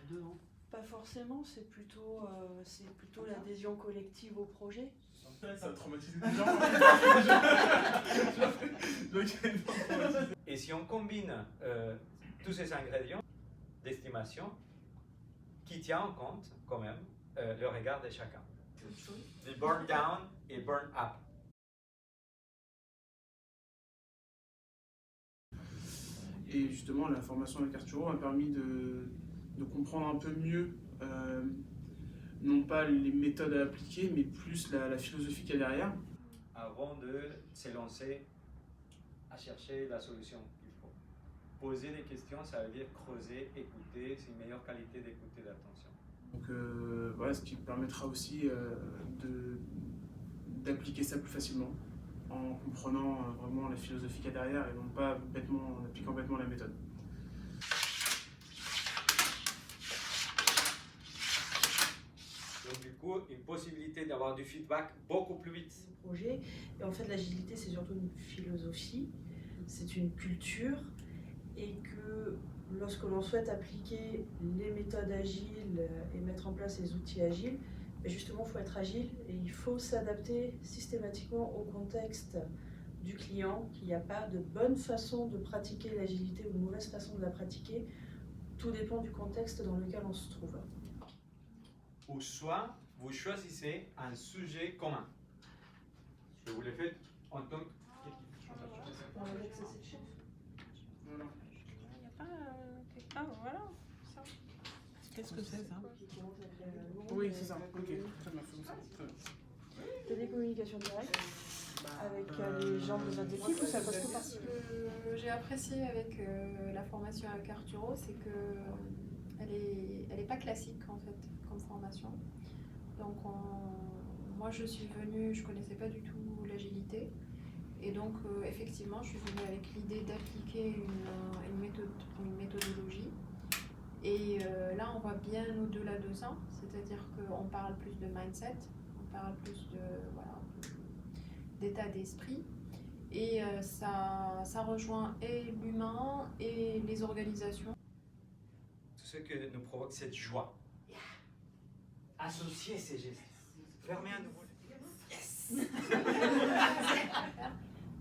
dedans? Pas forcément, c'est plutôt l'adhésion collective au projet. Ça traumatise les gens. Et si on combine tous ces ingrédients d'estimation qui tient en compte quand même le regard de chacun. Le burn down et burn up. Et justement, la formation avec Arturo a permis de comprendre un peu mieux, non pas les méthodes à appliquer, mais plus la philosophie qu'il y a derrière. Avant de se lancer à chercher la solution qu'il faut. Poser des questions, ça veut dire creuser, écouter, c'est une meilleure qualité d'écoute et d'attention. Donc voilà, ce qui permettra aussi d'appliquer ça plus facilement, en comprenant vraiment la philosophie qu'il y a derrière et non pas en appliquant bêtement la méthode. Donc du coup, une possibilité d'avoir du feedback beaucoup plus vite. Projet. Et en fait, l'agilité, c'est surtout une philosophie, c'est une culture, et que lorsque l'on souhaite appliquer les méthodes agiles et mettre en place les outils agiles, justement, il faut être agile et il faut s'adapter systématiquement au contexte du client, qu'il n'y a pas de bonne façon de pratiquer l'agilité ou de mauvaise façon de la pratiquer. Tout dépend du contexte dans lequel on se trouve. Ou soit, vous choisissez un sujet commun. Que vous le faites en tant que... On va mettre ça, c'est le chef. Il n'y a pas quelqu'un, voilà. Ça. Qu'est-ce que c'est ça? Oui, c'est ça. Ok, très bien, faisons ça. Très bien. C'est des communications directes avec les gens de notre équipe ou ça passe tout par... Ce que j'ai apprécié avec la formation avec Arturo, c'est que elle est pas classique en fait comme formation. Donc moi je suis venue, je connaissais pas du tout l'agilité et donc effectivement je suis venue avec l'idée d'appliquer une méthodologie. Et là, on va bien au-delà de ça, c'est-à-dire qu'on parle plus de mindset, on parle plus d'état d'esprit, et ça rejoint et l'humain et les organisations. Tout ce que nous provoque cette joie. Associer ces gestes. Fermer un nouveau. Yes.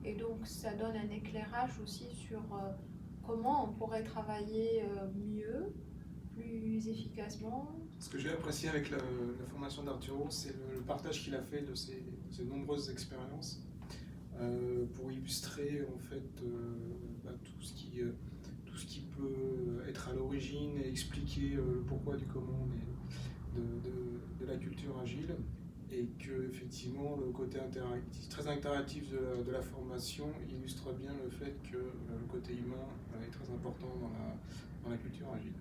Et donc, ça donne un éclairage aussi sur comment on pourrait travailler mieux, plus efficacement. Ce que j'ai apprécié avec la formation d'Arturo, c'est le partage qu'il a fait de ses nombreuses expériences pour illustrer en fait tout ce qui peut être à l'origine et expliquer le pourquoi du comment de la culture agile, et que effectivement le côté très interactif de la formation illustre bien le fait que le côté humain est très important dans la culture agile.